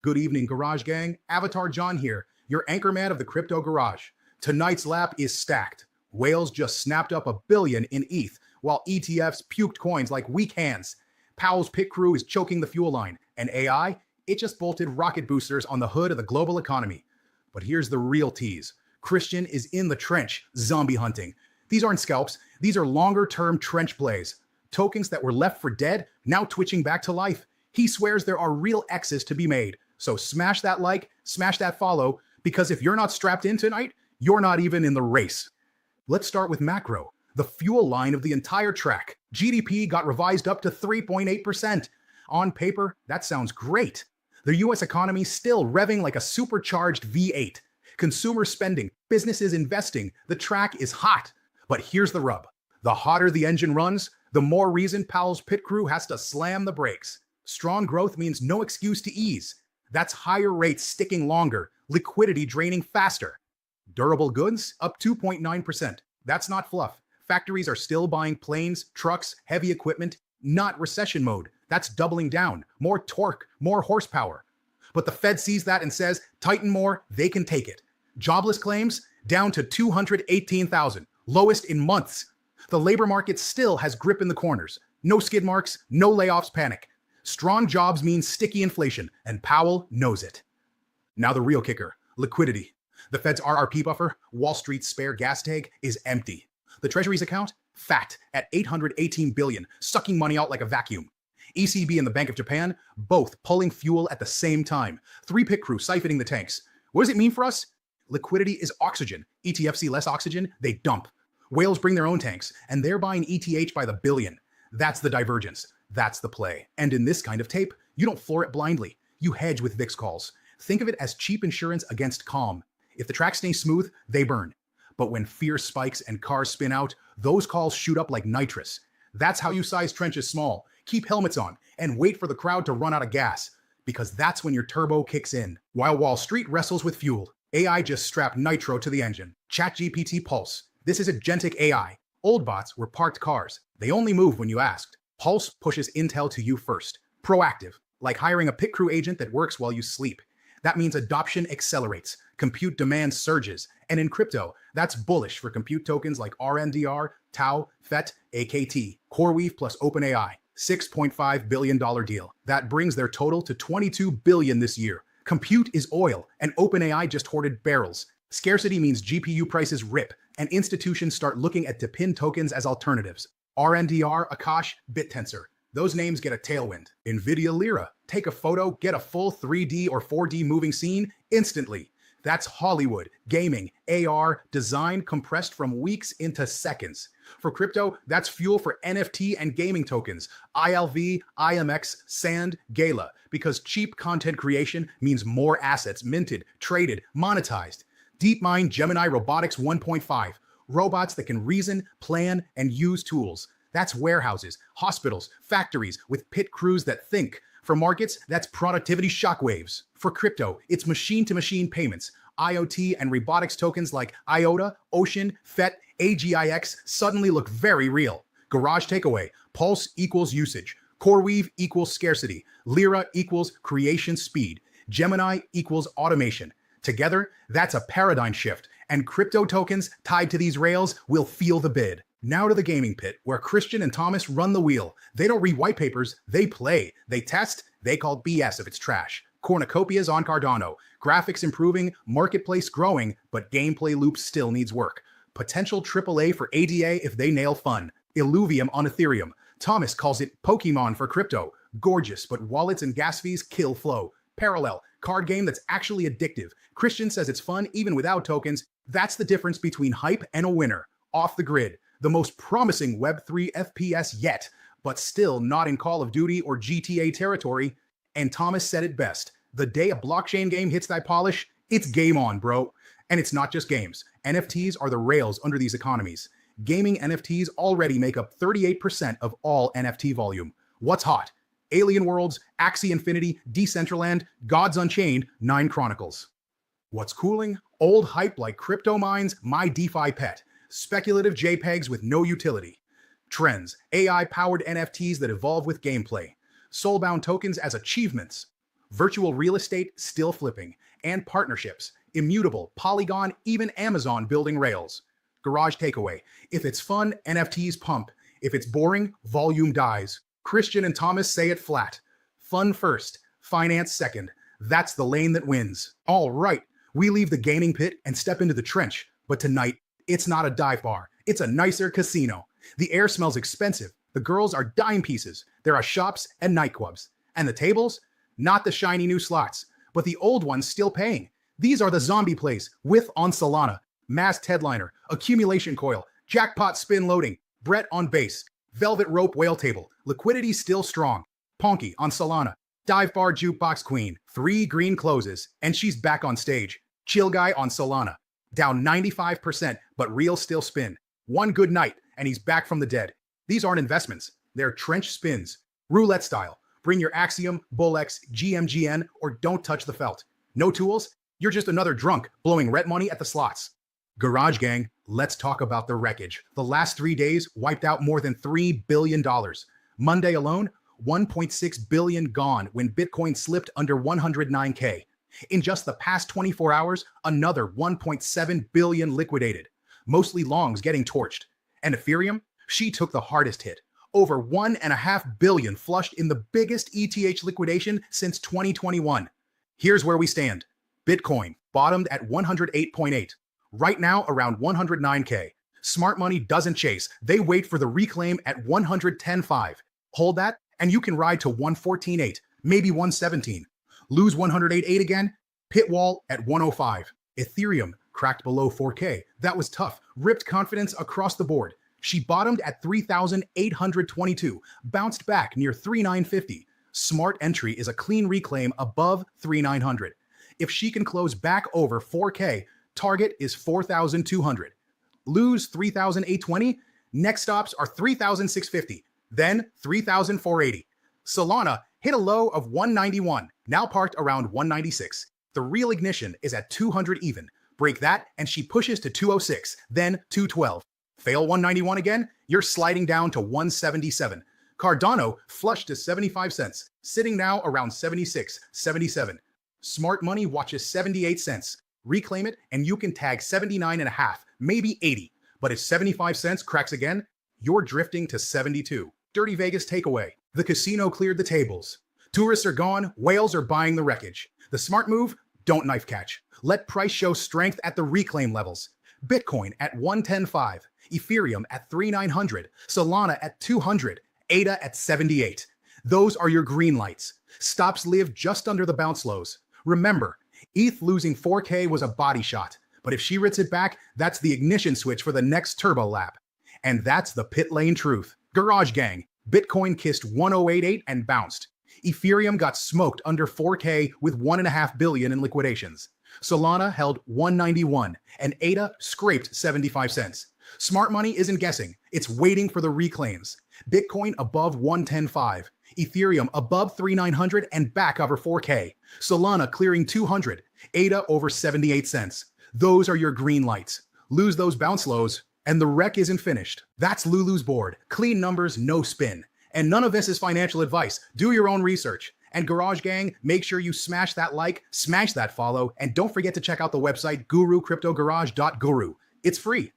Good evening, Garage Gang. Avatar John here, your anchorman of the Crypto Garage. Tonight's lap is stacked. Whales just snapped up $1 billion in ETH, while ETFs puked coins like weak hands. Powell's pit crew is choking the fuel line, and AI, it just bolted rocket boosters on the hood of the global economy. But here's the real tease. Christian is in the trench, zombie hunting. These aren't scalps, these are longer-term trench plays. Tokens that were left for dead, now twitching back to life. He swears there are real X's to be made. So smash that like, smash that follow, because if you're not strapped in tonight, you're not even in the race. Let's start with macro, the fuel line of the entire track. GDP got revised up to 3.8%. On paper, that sounds great. The US economy still revving like a supercharged V8. Consumer spending, businesses investing, the track is hot. But here's the rub. The hotter the engine runs, the more reason Powell's pit crew has to slam the brakes. Strong growth means no excuse to ease. That's higher rates sticking longer, liquidity draining faster. Durable goods up 2.9%. That's not fluff. Factories are still buying planes, trucks, heavy equipment, not recession mode. That's doubling down, more torque, more horsepower. But the Fed sees that and says, tighten more, they can take it. Jobless claims down to 218,000, lowest in months. The labor market still has grip in the corners. No skid marks, no layoffs panic. Strong jobs means sticky inflation, and Powell knows it. Now the real kicker, liquidity. The Fed's RRP buffer, Wall Street's spare gas tank, is empty. The Treasury's account, fat at $818 billion, sucking money out like a vacuum. ECB and the Bank of Japan, both pulling fuel at the same time. 3 pit crew siphoning the tanks. What does it mean for us? Liquidity is oxygen. ETFs see less oxygen, they dump. Whales bring their own tanks, and they're buying ETH by the billion. That's the divergence. That's the play. And in this kind of tape, you don't floor it blindly. You hedge with VIX calls. Think of it as cheap insurance against calm. If the track stays smooth, they burn. But when fear spikes and cars spin out, those calls shoot up like nitrous. That's how you size trenches small. Keep helmets on and wait for the crowd to run out of gas, because that's when your turbo kicks in. While Wall Street wrestles with fuel, AI just strapped Nitro to the engine. ChatGPT Pulse. This is agentic AI. Old bots were parked cars. They only move when you asked. Pulse pushes intel to you first. Proactive, like hiring a pit crew agent that works while you sleep. That means adoption accelerates, compute demand surges, and in crypto, that's bullish for compute tokens like RNDR, Tau, FET, AKT, CoreWeave plus OpenAI. $6.5 billion deal. That brings their total to $22 billion this year. Compute is oil, and OpenAI just hoarded barrels. Scarcity means GPU prices rip, and institutions start looking at DePIN tokens as alternatives. RNDR, Akash, BitTensor. Those names get a tailwind. Nvidia Lyra. Take a photo, get a full 3D or 4D moving scene instantly. That's Hollywood, gaming, AR, design compressed from weeks into seconds. For crypto, that's fuel for NFT and gaming tokens. ILV, IMX, Sand, Gala. Because cheap content creation means more assets minted, traded, monetized. DeepMind Gemini Robotics 1.5. Robots that can reason, plan, and use tools. That's warehouses, hospitals, factories with pit crews that think. For markets, that's productivity shockwaves. For crypto, it's machine-to-machine payments. IoT and robotics tokens like IOTA, Ocean, FET, AGIX suddenly look very real. Garage takeaway, Pulse equals usage. CoreWeave equals scarcity. Lyra equals creation speed. Gemini equals automation. Together, that's a paradigm shift, and crypto tokens tied to these rails will feel the bid. Now to the gaming pit, where Christian and Thomas run the wheel. They don't read white papers, they play. They test, they call BS if it's trash. Cornucopias on Cardano. Graphics improving, marketplace growing, but gameplay loop still needs work. Potential AAA for ADA if they nail fun. Illuvium on Ethereum. Thomas calls it Pokemon for crypto. Gorgeous, but wallets and gas fees kill flow. Parallel, card game that's actually addictive. Christian says it's fun even without tokens. That's the difference between hype and a winner. Off the grid, the most promising Web3 FPS yet, but still not in Call of Duty or GTA territory. And Thomas said it best. The day a blockchain game hits that polish, it's game on, bro. And it's not just games. NFTs are the rails under these economies. Gaming NFTs already make up 38% of all NFT volume. What's hot? Alien Worlds, Axie Infinity, Decentraland, Gods Unchained, 9 Chronicles. What's cooling? Old hype like crypto mines, my DeFi pet. Speculative JPEGs with no utility. Trends, AI-powered NFTs that evolve with gameplay. Soulbound tokens as achievements. Virtual real estate still flipping, and partnerships, immutable, Polygon, even Amazon building rails. Garage takeaway. If it's fun, NFTs pump. If it's boring, volume dies. Christian and Thomas say it flat. Fun first, finance second. That's the lane that wins. All right, we leave the gaming pit and step into the trench. But tonight, it's not a dive bar. It's a nicer casino. The air smells expensive. The girls are dime pieces. There are shops and nightclubs. And the tables? Not the shiny new slots, but the old ones still paying. These are the zombie plays with on Solana, masked headliner, accumulation coil, jackpot spin loading, Brett on base, velvet rope whale table, liquidity still strong, PONKE on Solana, dive bar jukebox queen, 3 green closes, and she's back on stage. CHILLGUY on Solana, down 95%, but real still spin. One good night, and he's back from the dead. These aren't investments, they're trench spins. Roulette style. Bring your Axiom, Bullx, GMGN, or don't touch the felt. No tools? You're just another drunk blowing rent money at the slots. Garage gang, let's talk about the wreckage. The last 3 days wiped out more than $3 billion. Monday alone, 1.6 billion gone when Bitcoin slipped under 109K. In just the past 24 hours, another 1.7 billion liquidated. Mostly longs getting torched. And Ethereum? She took the hardest hit. Over 1.5 billion flushed in the biggest ETH liquidation since 2021. Here's where we stand. Bitcoin bottomed at 108.8. Right now, around 109K. Smart money doesn't chase. They wait for the reclaim at 110.5. Hold that, and you can ride to 114.8, maybe 117. Lose 108.8 again? Pit wall at 105. Ethereum cracked below 4K. That was tough. Ripped confidence across the board. She bottomed at 3,822, bounced back near 3,950. Smart entry is a clean reclaim above 3,900. If she can close back over 4K, target is 4,200. Lose 3,820, next stops are 3,650, then 3,480. Solana hit a low of 191, now parked around 196. The real ignition is at 200 even. Break that and she pushes to 206, then 212. Fail 191 again, you're sliding down to 177. Cardano flushed to 75 cents, sitting now around 76, 77. Smart money watches 78 cents. Reclaim it and you can tag 79.5, maybe 80. But if 75 cents cracks again, you're drifting to 72. Dirty Vegas takeaway. The casino cleared the tables. Tourists are gone, whales are buying the wreckage. The smart move? Don't knife catch. Let price show strength at the reclaim levels. Bitcoin at 110.5. Ethereum at 3,900, Solana at 200, ADA at 78. Those are your green lights. Stops live just under the bounce lows. Remember, ETH losing 4K was a body shot, but if she rits it back, that's the ignition switch for the next turbo lap. And that's the pit lane truth. Garage gang, Bitcoin kissed 108.8 and bounced. Ethereum got smoked under 4K with 1.5 billion in liquidations. Solana held 191, and ADA scraped 75 cents. Smart money isn't guessing, it's waiting for the reclaims. Bitcoin above 110.5, Ethereum above 3,900 and back over 4K. Solana clearing 200, ADA over 78 cents. Those are your green lights. Lose those bounce lows, and the wreck isn't finished. That's Lulu's board. Clean numbers, no spin. And none of this is financial advice. Do your own research. And Garage Gang, make sure you smash that like, smash that follow, and don't forget to check out the website GuruCryptoGarage.guru. It's free.